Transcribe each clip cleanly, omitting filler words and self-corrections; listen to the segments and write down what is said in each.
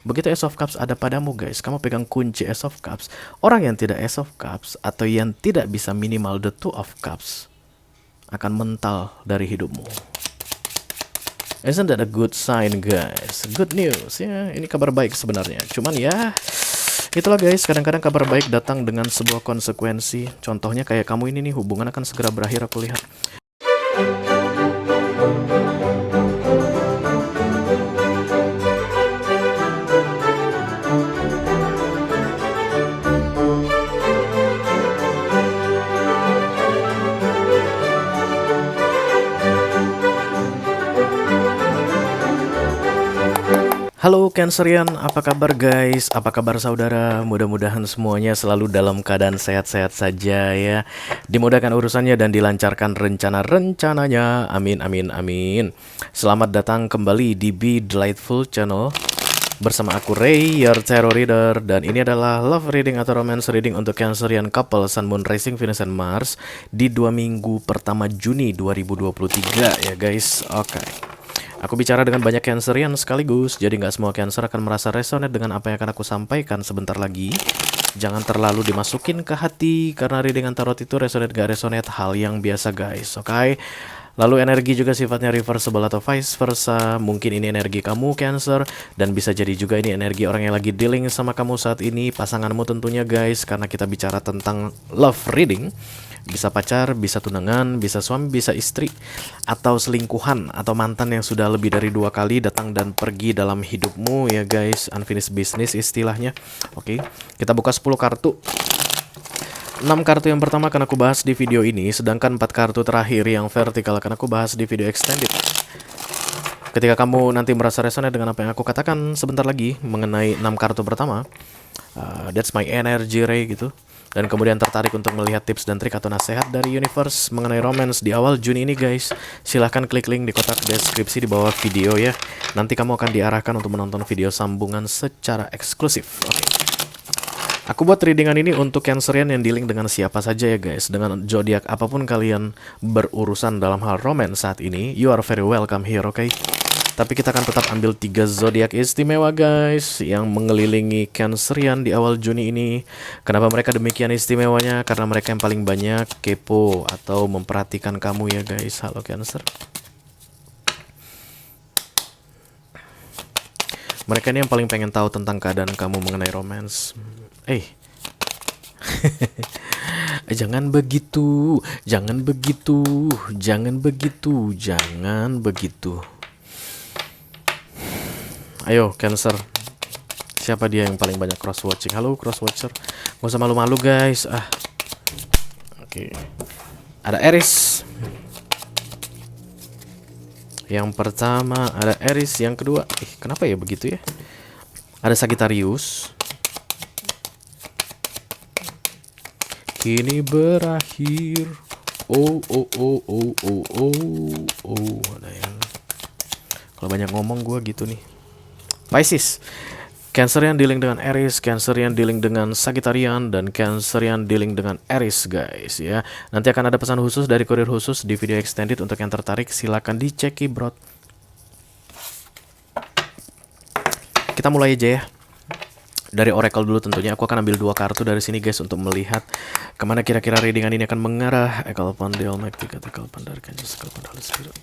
Begitu Ace of Cups ada padamu guys, kamu pegang kunci Ace of Cups. Orang yang tidak Ace of Cups atau yang tidak bisa minimal the Two of Cups akan mental dari hidupmu. Isn't that a good sign guys? Good news ya, ini kabar baik sebenarnya. Cuman ya, itulah guys, kadang-kadang kabar baik datang dengan sebuah konsekuensi. Contohnya kayak kamu ini nih, hubungan akan segera berakhir aku lihat. Halo Cancerian, apa kabar guys? Apa kabar saudara? Mudah-mudahan semuanya selalu dalam keadaan sehat-sehat saja ya. Dimudahkan urusannya dan dilancarkan rencana-rencananya. Amin, amin, amin. Selamat datang kembali di Be Delightful Channel. Bersama aku Ray, your tarot reader. Dan ini adalah love reading atau romance reading untuk Cancerian couple Sun, Moon, Rising, Venus, and Mars di 2 minggu pertama Juni 2023 ya guys. Oke. Aku bicara dengan banyak Cancerian sekaligus, jadi nggak semua Cancer akan merasa resonate dengan apa yang akan aku sampaikan sebentar lagi. Jangan terlalu dimasukin ke hati, karena readingan tarot itu resonate gak resonate hal yang biasa guys, oke? Lalu energi juga sifatnya reversible atau vice versa. Mungkin ini energi kamu Cancer, dan bisa jadi juga ini energi orang yang lagi dealing sama kamu saat ini, pasanganmu tentunya guys, karena kita bicara tentang love reading. Bisa pacar, bisa tunangan, bisa suami, bisa istri, atau selingkuhan, atau mantan yang sudah lebih dari 2 kali datang dan pergi dalam hidupmu ya guys. Unfinished business istilahnya. Oke, kita buka 10 kartu. 6 kartu yang pertama akan aku bahas di video ini, sedangkan 4 kartu terakhir yang vertikal akan aku bahas di video extended. Ketika kamu nanti merasa resonate dengan apa yang aku katakan sebentar lagi mengenai 6 kartu pertama, that's my energy Ray gitu, dan kemudian tertarik untuk melihat tips dan trik atau nasihat dari universe mengenai romance di awal Juni ini guys, silahkan klik link di kotak deskripsi di bawah video ya. Nanti kamu akan diarahkan untuk menonton video sambungan secara eksklusif. Oke. Aku buat readingan ini untuk Cancerian yang dealing dengan siapa saja ya guys, dengan zodiak apapun kalian berurusan dalam hal romance saat ini, you are very welcome here, oke? Tapi kita akan tetap ambil 3 zodiak istimewa guys yang mengelilingi Cancerian di awal Juni ini. Kenapa mereka demikian istimewanya? Karena mereka yang paling banyak kepo atau memperhatikan kamu ya guys. Halo Cancer. Mereka ini yang paling pengen tahu tentang keadaan kamu mengenai romance. Jangan begitu, jangan begitu, jangan begitu, jangan begitu. Ayo Cancer, siapa dia yang paling banyak cross watching? Halo cross watcher, gak usah malu-malu guys. Oke. Ada Aries. Yang pertama ada Aries, yang kedua kenapa ya begitu ya? Ada Sagittarius. Kini berakhir. Oh. Ada yang, kalau banyak ngomong gue gitu nih. Pisces, Cancer yang dealing dengan Aries, Cancer yang dealing dengan Sagittarian, dan Cancer yang dealing dengan Aries guys ya. Nanti akan ada pesan khusus dari kurir khusus di video extended. Untuk yang tertarik silakan dicek bro. Kita mulai aja ya. Dari Oracle dulu tentunya. Aku akan ambil 2 kartu dari sini guys untuk melihat kemana kira-kira readingan ini akan mengarah. Ekalpan the Almighty, Ekalpan dari Kanjus, Ekalpan Holy Spirit.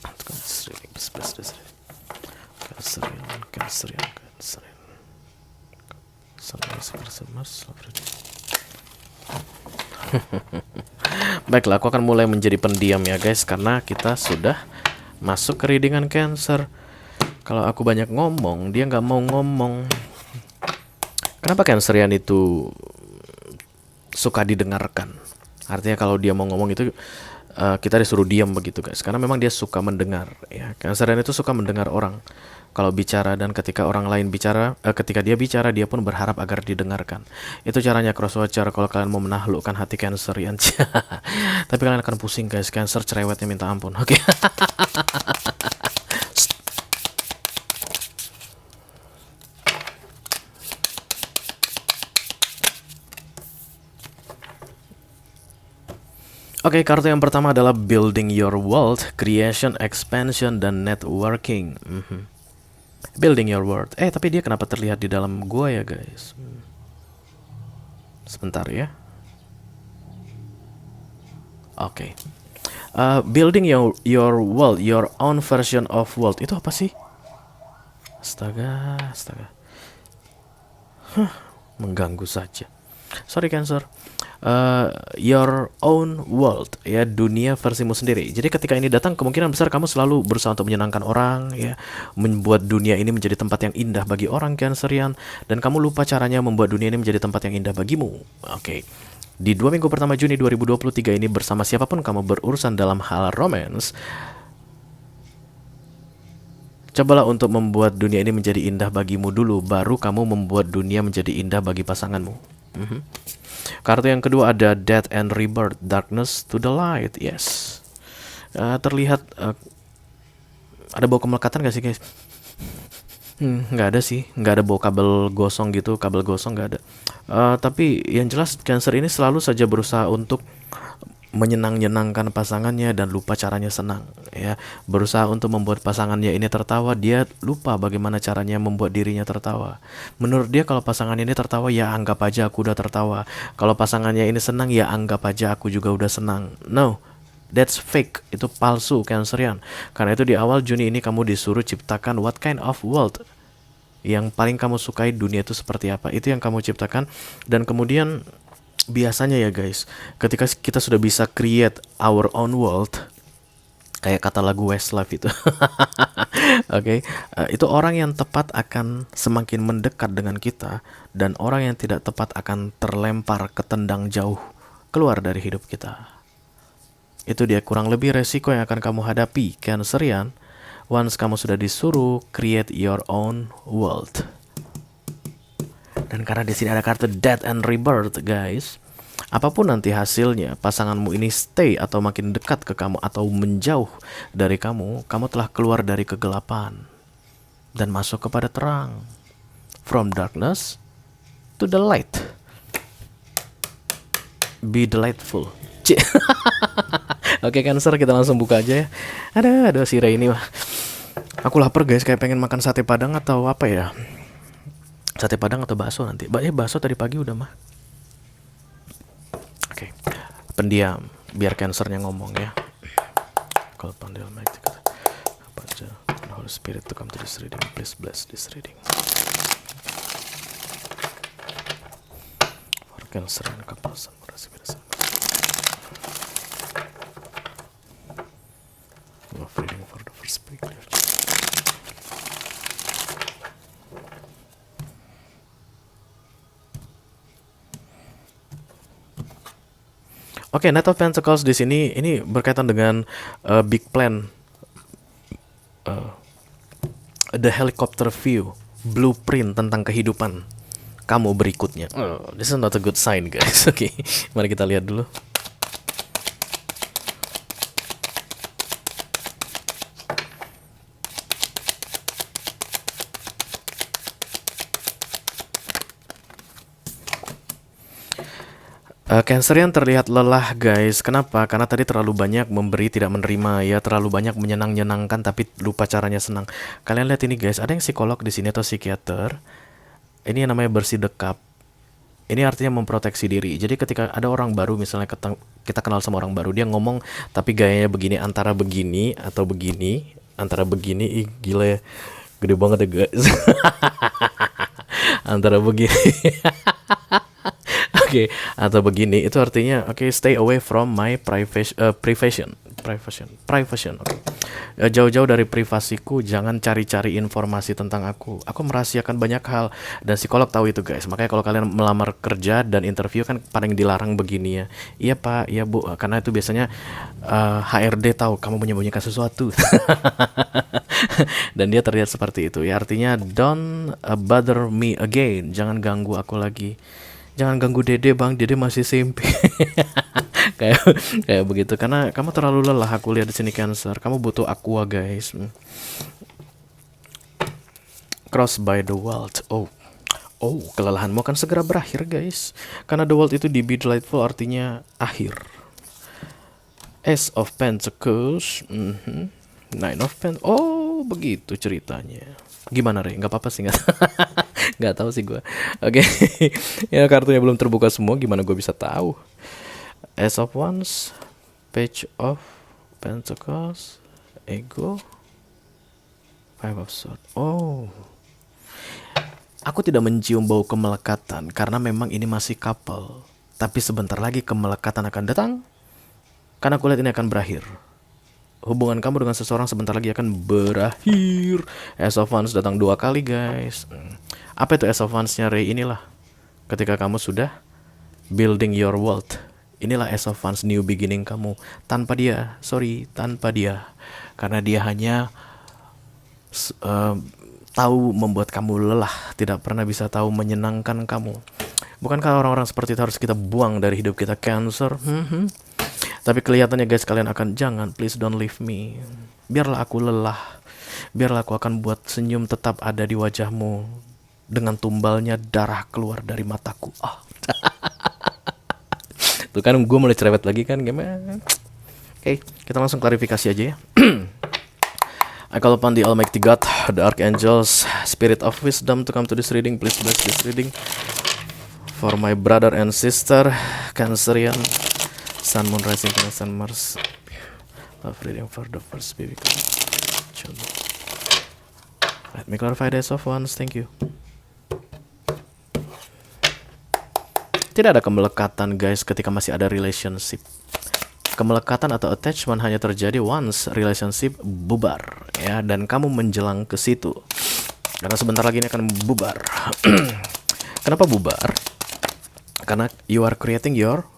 Cancerian. Baiklah, aku akan mulai menjadi pendiam ya guys, karena kita sudah masuk ke readingan Cancer. Kalau aku banyak ngomong, dia nggak mau ngomong. Kenapa Cancerian itu suka didengarkan? Artinya kalau dia mau ngomong itu kita disuruh diam begitu guys, karena memang dia suka mendengar ya. Cancerian itu suka mendengar orang kalau bicara, dan ketika orang lain bicara, ketika dia bicara dia pun berharap agar didengarkan. Itu caranya crosswatcher kalau kalian mau menaklukkan hati Cancerian. Tapi kalian akan pusing guys, Cancer cerewetnya minta ampun. Oke. Oke, kartu yang pertama adalah Building Your World, Creation, Expansion, dan Networking. Building your world. Tapi dia kenapa terlihat di dalam gua ya guys? Sebentar ya. Oke. Building your world, your own version of world. Itu apa sih? Astaga. Mengganggu saja. Sorry Cancer. Your own world, ya, dunia versimu sendiri. Jadi ketika ini datang, kemungkinan besar kamu selalu berusaha untuk menyenangkan orang, ya, membuat dunia ini menjadi tempat yang indah bagi orang Cancerian, dan kamu lupa caranya membuat dunia ini menjadi tempat yang indah bagimu. Oke. Di 2 minggu pertama Juni 2023 ini, bersama siapapun kamu berurusan dalam hal romance, cobalah untuk membuat dunia ini menjadi indah bagimu dulu, baru kamu membuat dunia menjadi indah bagi pasanganmu. Kartu yang kedua ada Death and Rebirth, Darkness to the Light. Yes. Terlihat ada bau kemelekatan gak sih guys? Nggak ada sih, nggak ada bau kabel gosong gitu, kabel gosong nggak ada. Tapi yang jelas Cancer ini selalu saja berusaha untuk menyenangkan pasangannya dan lupa caranya senang, ya. Berusaha untuk membuat pasangannya ini tertawa, dia lupa bagaimana caranya membuat dirinya tertawa. Menurut dia kalau pasangan ini tertawa, ya anggap aja aku udah tertawa. Kalau pasangannya ini senang, ya anggap aja aku juga udah senang. No, that's fake, itu palsu Cancerian. Karena itu di awal Juni ini kamu disuruh ciptakan what kind of world yang paling kamu sukai, dunia itu seperti apa, itu yang kamu ciptakan. Dan kemudian biasanya ya guys, ketika kita sudah bisa create our own world, kayak kata lagu Westlife itu, oke, itu orang yang tepat akan semakin mendekat dengan kita, dan orang yang tidak tepat akan terlempar ke tendang jauh keluar dari hidup kita. Itu dia kurang lebih resiko yang akan kamu hadapi Cancerian once kamu sudah disuruh create your own world. Dan karena di sini ada kartu Death and Rebirth, guys, apapun nanti hasilnya, pasanganmu ini stay atau makin dekat ke kamu atau menjauh dari kamu, kamu telah keluar dari kegelapan dan masuk kepada terang. From darkness to the light. Be delightful. Oke Cancer, kita langsung buka aja ya. Ada si Ray ini mah. Aku lapar guys, kayak pengen makan sate padang atau apa ya. Sate padang atau bakso nanti. Bakso tadi pagi udah mah. Oke. Pendiam, biar Cancernya ngomong ya. Kalau pandai Almighty kata apa aja, Holy Spirit to come to this reading, please bless this reading. For Cancer and Kapalasan, merasi berasan. Love reading for the first week. Oke, Knight of Pentacles di sini ini berkaitan dengan big plan, the helicopter view, blueprint tentang kehidupan kamu berikutnya. This is not a good sign, guys. Oke, mari kita lihat dulu. Cancerian terlihat lelah guys. Kenapa? Karena tadi terlalu banyak memberi tidak menerima, ya, terlalu banyak menyenangkan tapi lupa caranya senang. Kalian lihat ini guys, ada yang psikolog di sini atau psikiater. Ini yang namanya bersih dekap. Ini artinya memproteksi diri. Jadi ketika ada orang baru, misalnya kita kenal sama orang baru, dia ngomong tapi gayanya begini, antara begini atau begini, antara begini, ih gila ya, gede banget ya guys. Antara begini. Oke, atau begini, itu artinya oke, stay away from my privacy. Okay. Jauh-jauh dari privasiku, jangan cari-cari informasi tentang aku. Aku merahasiakan banyak hal, dan psikolog tahu itu guys. Makanya kalau kalian melamar kerja dan interview kan paling dilarang begini ya. Iya Pak, iya Bu, karena itu biasanya HRD tahu kamu menyembunyikan sesuatu. Dan dia terlihat seperti itu. Ya artinya don't bother me again. Jangan ganggu aku lagi. Jangan ganggu Dede bang, Dede masih SMP. kayak begitu. Karena kamu terlalu lelah. Aku lihat di sini Cancer. Kamu butuh aqua guys. Cross by the world. Oh, kelelahanmu akan segera berakhir guys. Karena the world itu di be delightful artinya akhir. Ace of Pentacles. Nine of Pentacles. Oh, begitu ceritanya. Gimana Rey? Nggak apa-apa sih, nggak nggak tahu sih gue. Oke, ya kartunya belum terbuka semua, gimana gue bisa tahu? Ace of Wands, Page of Pentacles, Ego, Five of Swords. Oh, aku tidak mencium bau kemelekatan karena memang ini masih couple. Tapi sebentar lagi kemelekatan akan datang, karena aku lihat ini akan berakhir. Hubungan kamu dengan seseorang sebentar lagi akan berakhir. Ace of Wands datang 2 kali guys. Apa itu Ace of Wands-nya Ray? Inilah ketika kamu sudah building your world. Inilah Ace of Wands, new beginning kamu. Tanpa dia, tanpa dia. Karena dia hanya tahu membuat kamu lelah, tidak pernah bisa tahu menyenangkan kamu. Bukankah orang-orang seperti itu harus kita buang dari hidup kita, Cancer? Tapi kelihatannya guys, kalian akan, jangan, please don't leave me. Biarlah aku lelah. Biarlah aku akan buat senyum tetap ada di wajahmu. Dengan tumbalnya darah keluar dari mataku. Tuh kan gue mulai cerewet lagi kan, gimana? Oke, kita langsung klarifikasi aja ya. I call upon the Almighty God, the Archangels, Spirit of Wisdom to come to this reading. Please bless this reading for my brother and sister, Cancerian, Sun, Moon, Rising, Sun, Mars. Love reading for the first baby. Let me clarify the Ace of Wands. Thank you. Tidak ada kemelekatan guys ketika masih ada relationship. Kemelekatan atau attachment hanya terjadi once relationship bubar ya, dan kamu menjelang ke situ. Karena sebentar lagi ini akan bubar. Kenapa bubar? Karena you are creating your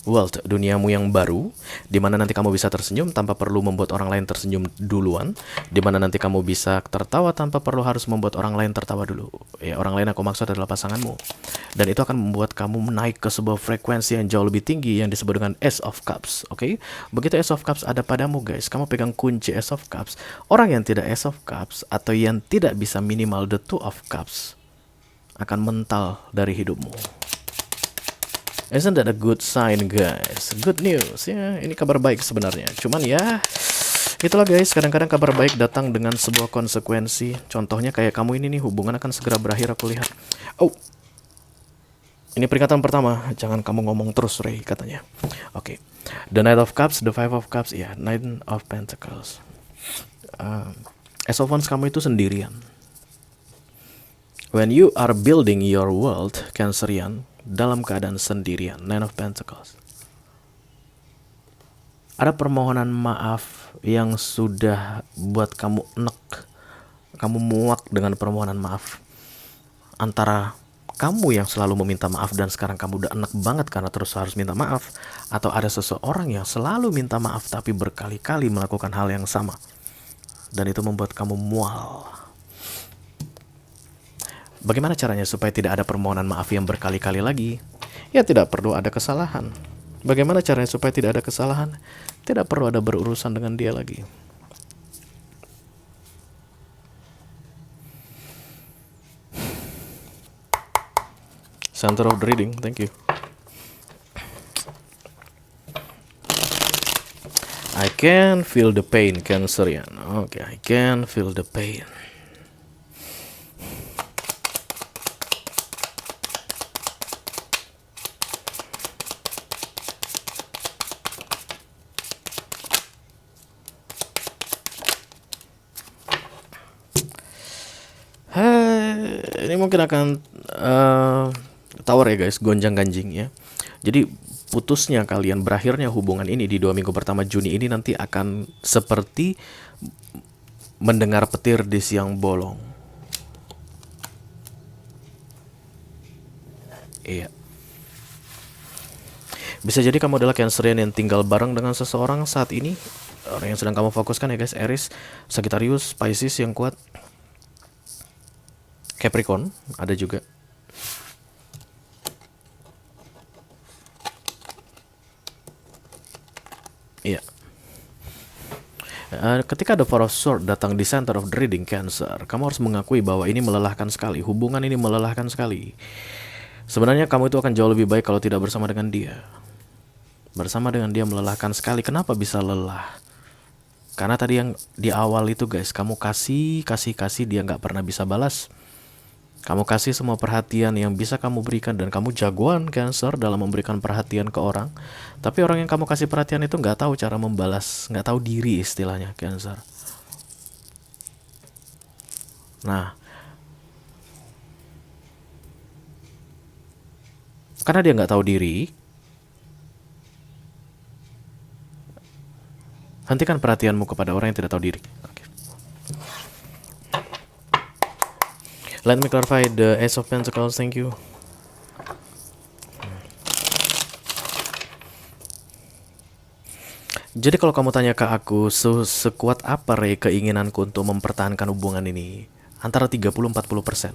world, duniamu yang baru, di mana nanti kamu bisa tersenyum tanpa perlu membuat orang lain tersenyum duluan, di mana nanti kamu bisa tertawa tanpa perlu harus membuat orang lain tertawa dulu. Ya, orang lain aku maksud adalah pasanganmu. Dan itu akan membuat kamu naik ke sebuah frekuensi yang jauh lebih tinggi yang disebut dengan Ace of Cups. Oke? Begitu Ace of Cups ada padamu guys, kamu pegang kunci Ace of Cups. Orang yang tidak Ace of Cups atau yang tidak bisa minimal the Two of Cups akan mental dari hidupmu. Isn't that a good sign guys? Good news ya, ini kabar baik sebenarnya. Cuman ya, itulah guys, kadang-kadang kabar baik datang dengan sebuah konsekuensi. Contohnya kayak kamu ini nih, hubungan akan segera berakhir aku lihat. Oh, ini peringatan pertama, jangan kamu ngomong terus Ray katanya. Oke, the Knight of Cups, the Five of Cups, ya, Knight of Pentacles. Ace of Wands kamu itu sendirian. When you are building your world, Cancerian, dalam keadaan sendirian, Nine of Pentacles. Ada permohonan maaf yang sudah buat kamu enek. Kamu muak dengan permohonan maaf. Antara kamu yang selalu meminta maaf dan sekarang kamu udah enek banget karena terus harus minta maaf, atau ada seseorang yang selalu minta maaf tapi berkali-kali melakukan hal yang sama. Dan itu membuat kamu mual. Bagaimana caranya supaya tidak ada permohonan maaf yang berkali-kali lagi? Ya tidak perlu ada kesalahan. Bagaimana caranya supaya tidak ada kesalahan? Tidak perlu ada berurusan dengan dia lagi. Center of the reading, thank you. I can feel the pain, Cancerian. Okay, I can feel the pain. Ini mungkin akan tower ya guys, gonjang-ganjing ya. Jadi putusnya kalian, berakhirnya hubungan ini di 2 minggu pertama Juni ini nanti akan seperti mendengar petir di siang bolong. Iya. Bisa jadi kamu adalah Cancerian yang tinggal bareng dengan seseorang saat ini. Orang yang sedang kamu fokuskan ya guys, Aries, Sagittarius, Pisces yang kuat. Capricorn ada juga. Iya. Ketika ada Four of Swords datang di center of the reading, Cancer, kamu harus mengakui bahwa ini melelahkan sekali. Hubungan ini melelahkan sekali. Sebenarnya kamu itu akan jauh lebih baik kalau tidak bersama dengan dia. Bersama dengan dia melelahkan sekali. Kenapa bisa lelah? Karena tadi yang di awal itu guys, kamu kasih, dia nggak pernah bisa balas. Kamu kasih semua perhatian yang bisa kamu berikan dan kamu jagoan Cancer dalam memberikan perhatian ke orang. Tapi orang yang kamu kasih perhatian itu nggak tahu cara membalas, nggak tahu diri istilahnya Cancer. Nah, karena dia nggak tahu diri, hentikan perhatianmu kepada orang yang tidak tahu diri. Okay. Let me clarify the Ace of Pentacles, thank you. Jadi kalau kamu tanya ke aku, sekuat apa Ray keinginanku untuk mempertahankan hubungan ini? Antara 30-40%.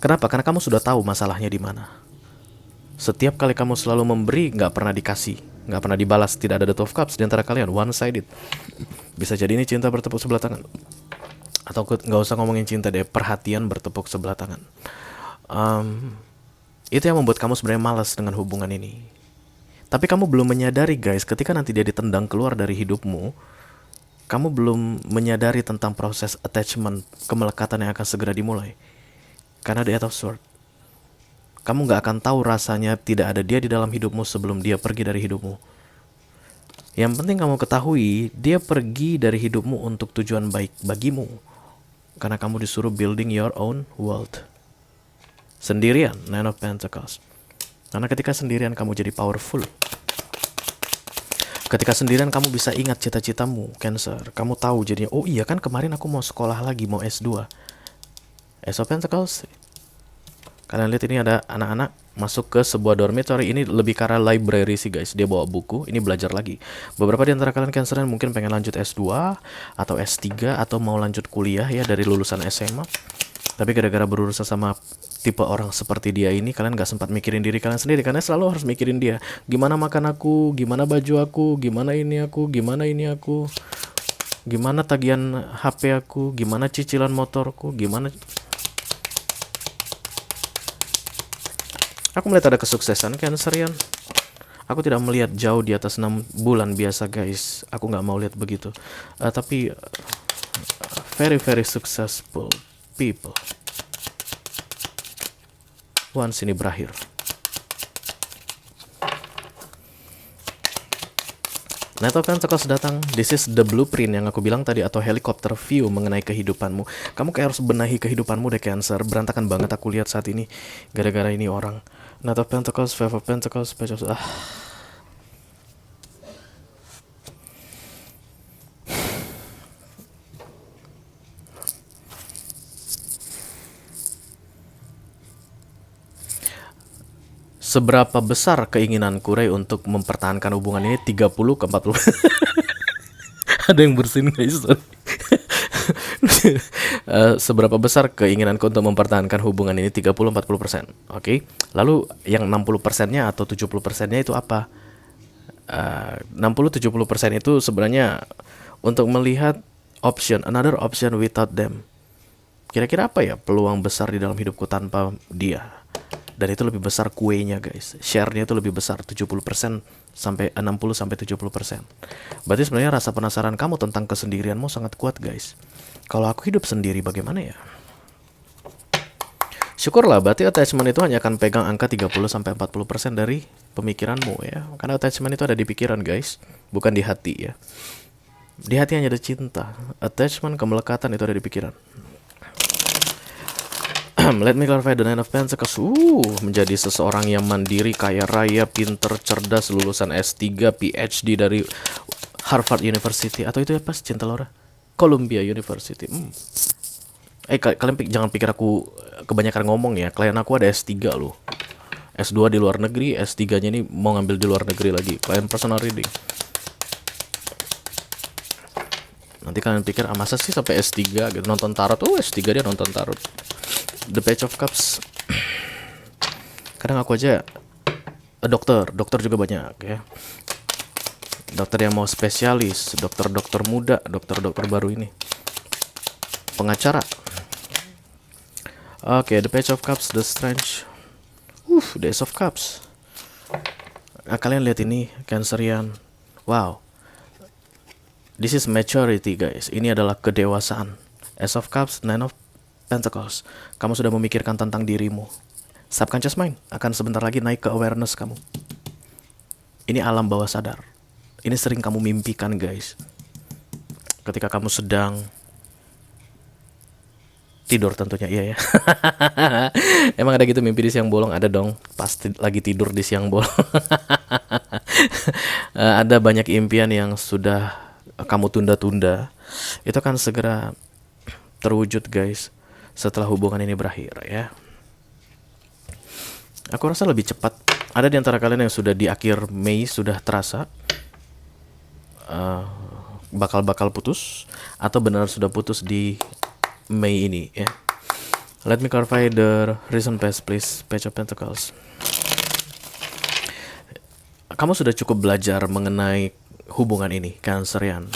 Kenapa? Karena kamu sudah tahu masalahnya di mana. Setiap kali kamu selalu memberi, nggak pernah dikasih, nggak pernah dibalas, tidak ada the Two of Cups di antara kalian, one-sided. Bisa jadi ini cinta bertepuk sebelah tangan. Atau nggak usah ngomongin cinta deh, perhatian bertepuk sebelah tangan. Itu yang membuat kamu sebenarnya malas dengan hubungan ini. Tapi kamu belum menyadari guys, ketika nanti dia ditendang keluar dari hidupmu, kamu belum menyadari tentang proses attachment, kemelekatan yang akan segera dimulai. Karena the Eight of Swords, kamu gak akan tahu rasanya tidak ada dia di dalam hidupmu sebelum dia pergi dari hidupmu. Yang penting kamu ketahui, dia pergi dari hidupmu untuk tujuan baik bagimu. Karena kamu disuruh building your own world. Sendirian, Nine of Pentacles. Karena ketika sendirian kamu jadi powerful. Ketika sendirian kamu bisa ingat cita-citamu, Cancer. Kamu tahu jadinya, oh iya kan kemarin aku mau sekolah lagi, mau S2. Ace of Pentacles. Kalian lihat ini ada anak-anak masuk ke sebuah dormitory. Ini lebih ke arah library sih guys. Dia bawa buku, ini belajar lagi. Beberapa di antara kalian Cancer mungkin pengen lanjut S2 atau S3 atau mau lanjut kuliah ya dari lulusan SMA. Tapi gara-gara berurusan sama tipe orang seperti dia ini, kalian gak sempat mikirin diri kalian sendiri. Karena selalu harus mikirin dia. Gimana makan aku, gimana baju aku, gimana ini aku, gimana ini aku, gimana tagihan HP aku, gimana cicilan motorku, gimana. Aku melihat ada kesuksesan Cancerian. Aku tidak melihat jauh di atas 6 bulan biasa guys. Aku gak mau lihat begitu. Tapi very very successful people. Once ini berakhir. Knight of Pentacles datang. This is the blueprint yang aku bilang tadi, atau helicopter view mengenai kehidupanmu. Kamu kayak harus benahi kehidupanmu deh Cancer. Berantakan banget aku lihat saat ini gara-gara ini orang. Knight of Pentacles, Five of Pentacles, Page of... Seberapa besar keinginanku Ray untuk mempertahankan hubungan ini? 30 ke 40. Ada yang bersin guys. Seberapa besar keinginanku untuk mempertahankan hubungan ini? 30-40%. Oke. Lalu yang 60%-nya atau 70%-nya itu apa? 60-70% itu sebenarnya untuk melihat option, another option without them. Kira-kira apa ya peluang besar di dalam hidupku tanpa dia? Dan itu lebih besar kuenya guys. Share-nya itu lebih besar, 70% sampai 60-70%. Berarti sebenarnya rasa penasaran kamu tentang kesendirianmu sangat kuat guys. Kalau aku hidup sendiri bagaimana ya? Syukurlah, berarti attachment itu hanya akan pegang angka 30-40% dari pemikiranmu ya. Karena attachment itu ada di pikiran guys, bukan di hati ya. Di hati hanya ada cinta. Attachment, kemelekatan itu ada di pikiran. Let me clarify the Nine of Pentacles. Menjadi seseorang yang mandiri, kaya raya, pinter, cerdas, lulusan S3, PhD dari Harvard University. Atau itu apa? Cinta Laura? Columbia University. Kalian jangan pikir aku kebanyakan ngomong ya. Klien aku ada S3 loh. S2 di luar negeri, S3-nya ini mau ngambil di luar negeri lagi. Klien personal reading. Nanti kalian pikir, masa sih sampai S3 gitu nonton tarot? S3 dia nonton tarot. The Page of Cups. Kadang aku aja dokter juga banyak ya. Dokter yang mau spesialis, dokter muda, dokter baru ini. Pengacara. Oke, The Page of Cups, The Strange. The Ace of Cups. Kalian lihat ini, Cancerian. Wow. This is maturity guys. Ini adalah kedewasaan. Ace of Cups, Nine of Pentacles. Kamu sudah memikirkan tentang dirimu. Subconscious mind akan sebentar lagi naik ke awareness kamu. Ini alam bawah sadar. Ini sering kamu mimpikan guys. Ketika kamu sedang tidur tentunya, iya ya. Emang ada gitu mimpi di siang bolong? Ada dong, pasti lagi tidur di siang bolong. Ada banyak impian yang sudah kamu tunda-tunda. Itu akan segera terwujud guys setelah hubungan ini berakhir ya. Aku rasa lebih cepat. Ada di antara kalian yang sudah di akhir Mei sudah terasa bakal putus, atau benar sudah putus di Mei ini ya. Let me clarify the recent past please. Page of Pentacles. Kamu sudah cukup belajar mengenai hubungan ini, Cancerian.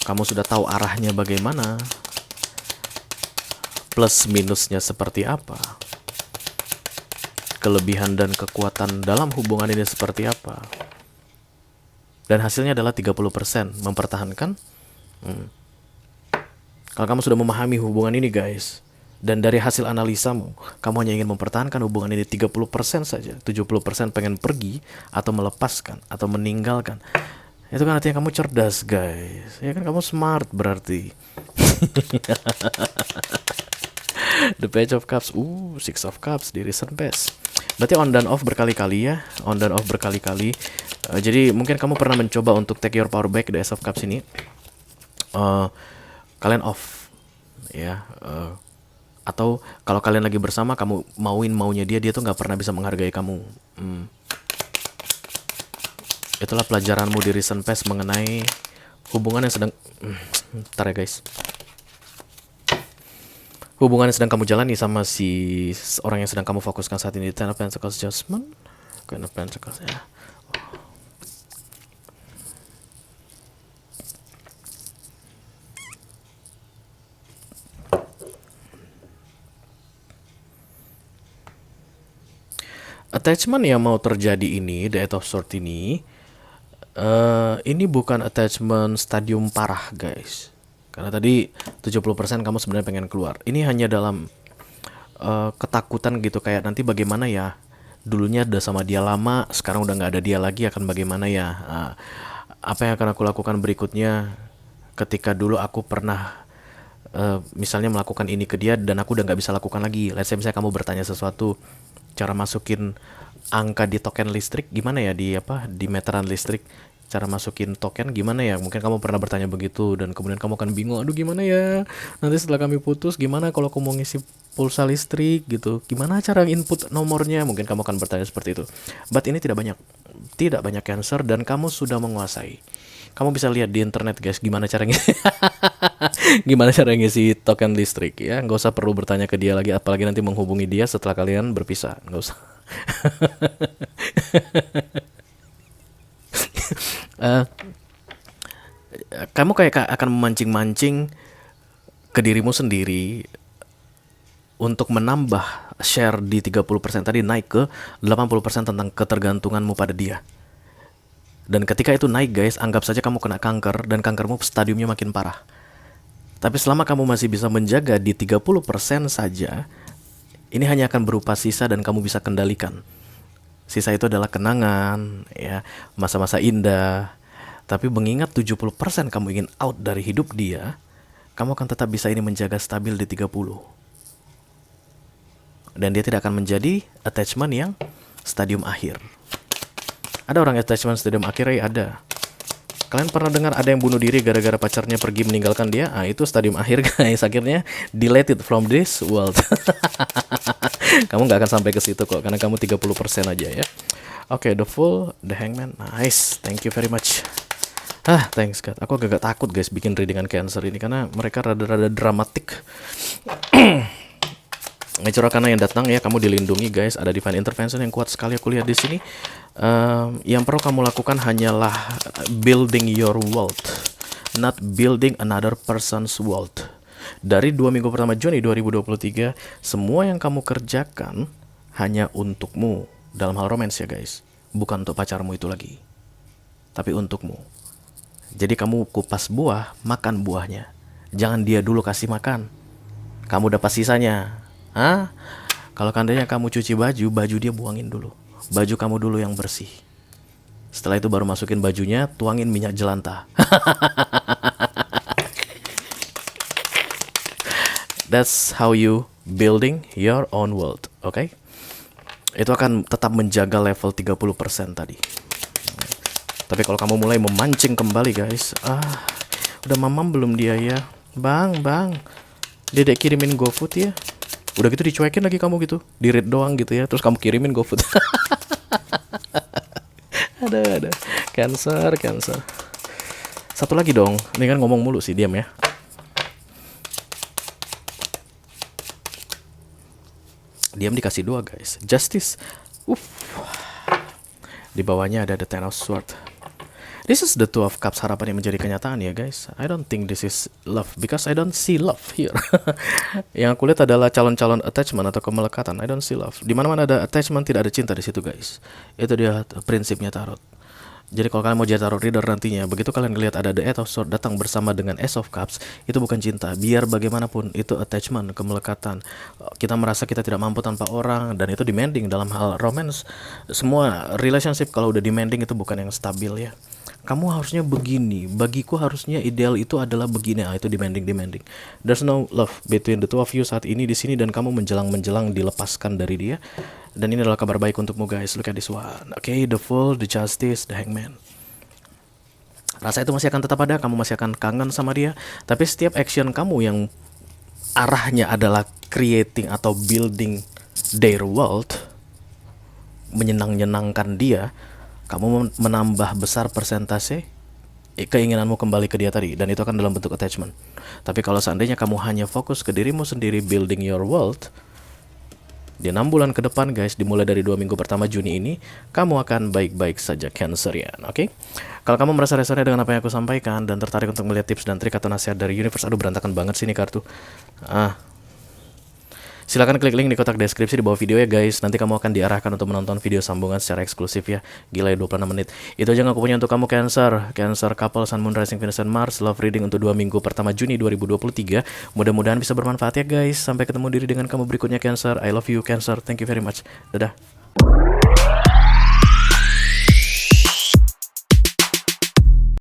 Kamu sudah tahu arahnya bagaimana, plus minusnya seperti apa, kelebihan dan kekuatan dalam hubungan ini seperti apa. Dan hasilnya adalah 30% mempertahankan. Kalau kamu sudah memahami hubungan ini guys, dan dari hasil analisamu, kamu hanya ingin mempertahankan hubungan ini 30% saja, 70% pengen pergi, atau melepaskan, atau meninggalkan. Itu kan artinya kamu cerdas guys. Ya kan, kamu smart berarti. The Page of Cups, Six of Cups di recent past. Berarti on dan off berkali-kali ya, on dan off berkali-kali. Jadi mungkin kamu pernah mencoba untuk take your power back di Ace of Cups ini. Kalian off, ya. Atau kalau kalian lagi bersama, kamu maunya dia tuh nggak pernah bisa menghargai kamu. Itulah pelajaranmu di recent past mengenai hubungan yang sedang. Bentar ya guys. Hubungan yang sedang kamu jalani sama si orang yang sedang kamu fokuskan saat ini. Ten of Pentacles Judgment, Queen of Pentacles ya. Attachment yang mau terjadi ini, the Eight of Swords ini bukan attachment stadium parah guys. Karena tadi 70% kamu sebenarnya pengen keluar. Ini hanya dalam ketakutan gitu, kayak nanti bagaimana ya, dulunya udah sama dia lama, sekarang udah nggak ada dia lagi, akan bagaimana ya. Apa yang akan aku lakukan berikutnya ketika dulu aku pernah misalnya melakukan ini ke dia dan aku udah nggak bisa lakukan lagi. Let's say misalnya kamu bertanya sesuatu, cara masukin angka di token listrik gimana ya, di meteran listrik, cara masukin token gimana ya, mungkin kamu pernah bertanya begitu, dan kemudian kamu akan bingung, aduh gimana ya, nanti setelah kami putus gimana kalau aku mau ngisi pulsa listrik gitu, gimana cara input nomornya, mungkin kamu akan bertanya seperti itu. But ini tidak banyak Cancer, dan kamu sudah menguasai. Kamu bisa lihat di internet guys gimana caranya gimana cara ngisi token listrik ya. Nggak usah perlu bertanya ke dia lagi, apalagi nanti menghubungi dia setelah kalian berpisah, nggak usah. Kamu kayak akan memancing-mancing ke dirimu sendiri untuk menambah share di 30% tadi, naik ke 80% tentang ketergantunganmu pada dia. Dan ketika itu naik guys, anggap saja kamu kena kanker, dan kankermu stadiumnya makin parah. Tapi selama kamu masih bisa menjaga di 30% saja, ini hanya akan berupa sisa dan kamu bisa kendalikan. Sisa itu adalah kenangan, ya, masa-masa indah. Tapi mengingat 70% kamu ingin out dari hidup dia, kamu akan tetap bisa ini menjaga stabil di 30. Dan dia tidak akan menjadi attachment yang stadium akhir. Ada orang attachment stadium akhir ya, ada. Kalian pernah dengar ada yang bunuh diri gara-gara pacarnya pergi meninggalkan dia? Itu stadium akhir guys. Akhirnya deleted from this world. Kamu nggak akan sampai ke situ kok, karena kamu 30% aja ya. Oke, the Fool, the Hangman, nice, thank you very much. Thanks God. Aku agak takut guys bikin readingan Cancer ini, karena mereka rada-rada dramatik. Natural karena yang datang ya, kamu dilindungi guys, ada divine intervention yang kuat sekali aku lihat di sini. Yang perlu kamu lakukan hanyalah building your world, not building another person's world. Dari 2 minggu pertama Juni 2023, semua yang kamu kerjakan hanya untukmu dalam hal romance ya guys, bukan untuk pacarmu itu lagi, tapi untukmu. Jadi kamu kupas buah, makan buahnya. Jangan dia dulu kasih makan. Kamu dapat sisanya. Hah? Kalau seandainya kamu cuci baju, baju dia buangin dulu. Baju kamu dulu yang bersih. Setelah itu baru masukin bajunya, tuangin minyak jelantah. That's how you building your own world, oke? Itu akan tetap menjaga level 30% tadi. Tapi kalau kamu mulai memancing kembali guys, udah mamam belum dia ya? Bang, Dedek kirimin GoFood ya. Udah gitu dicuekin lagi kamu gitu, di read doang gitu ya, terus kamu kirimin GoFood. Ada. Cancer. Satu lagi dong, ini kan ngomong mulu sih, diam ya. Diam dikasih 2 guys. Justice. Di bawahnya ada the Ten of Swords. This is the Two of Cups, harapan yang menjadi kenyataan ya guys. I don't think this is love because I don't see love here. Yang aku lihat adalah calon-calon attachment atau kemelekatan. I don't see love. Di mana-mana ada attachment tidak ada cinta di situ guys. Itu dia prinsipnya tarot. Jadi kalau kalian mau jadi tarot reader nantinya, begitu kalian lihat ada the Eight of Swords datang bersama dengan Ace of Cups, itu bukan cinta. Biar bagaimanapun itu attachment, kemelekatan. Kita merasa kita tidak mampu tanpa orang, dan itu demanding dalam hal romance. Semua relationship kalau udah demanding itu bukan yang stabil ya. Kamu harusnya begini, bagiku harusnya ideal itu adalah begini. Itu demanding. There's no love between the two of you saat ini di sini, dan kamu menjelang dilepaskan dari dia. Dan ini adalah kabar baik untukmu guys. Look at this one. Okay, the Fool, the Justice, the Hangman. Rasa itu masih akan tetap ada, kamu masih akan kangen sama dia. Tapi setiap action kamu yang arahnya adalah creating atau building their world, menyenangkan dia, kamu menambah besar persentase keinginanmu kembali ke dia tadi, dan itu akan dalam bentuk attachment. Tapi kalau seandainya kamu hanya fokus ke dirimu sendiri, building your world, di 6 bulan ke depan guys, dimulai dari 2 minggu pertama Juni ini, kamu akan baik-baik saja Cancerian, oke? Kalau kamu merasa resonate dengan apa yang aku sampaikan dan tertarik untuk melihat tips dan trik atau nasihat dari universe, aduh berantakan banget sih ini kartu. Silahkan klik link di kotak deskripsi di bawah video ya guys. Nanti kamu akan diarahkan untuk menonton video sambungan secara eksklusif ya. Gila ya, 26 menit. Itu aja yang aku punya untuk kamu Cancer. Cancer couple Sun Moon Rising Venus and Mars love reading untuk 2 minggu pertama Juni 2023. Mudah-mudahan bisa bermanfaat ya guys. Sampai ketemu diri dengan kamu berikutnya Cancer. I love you Cancer. Thank you very much. Dadah.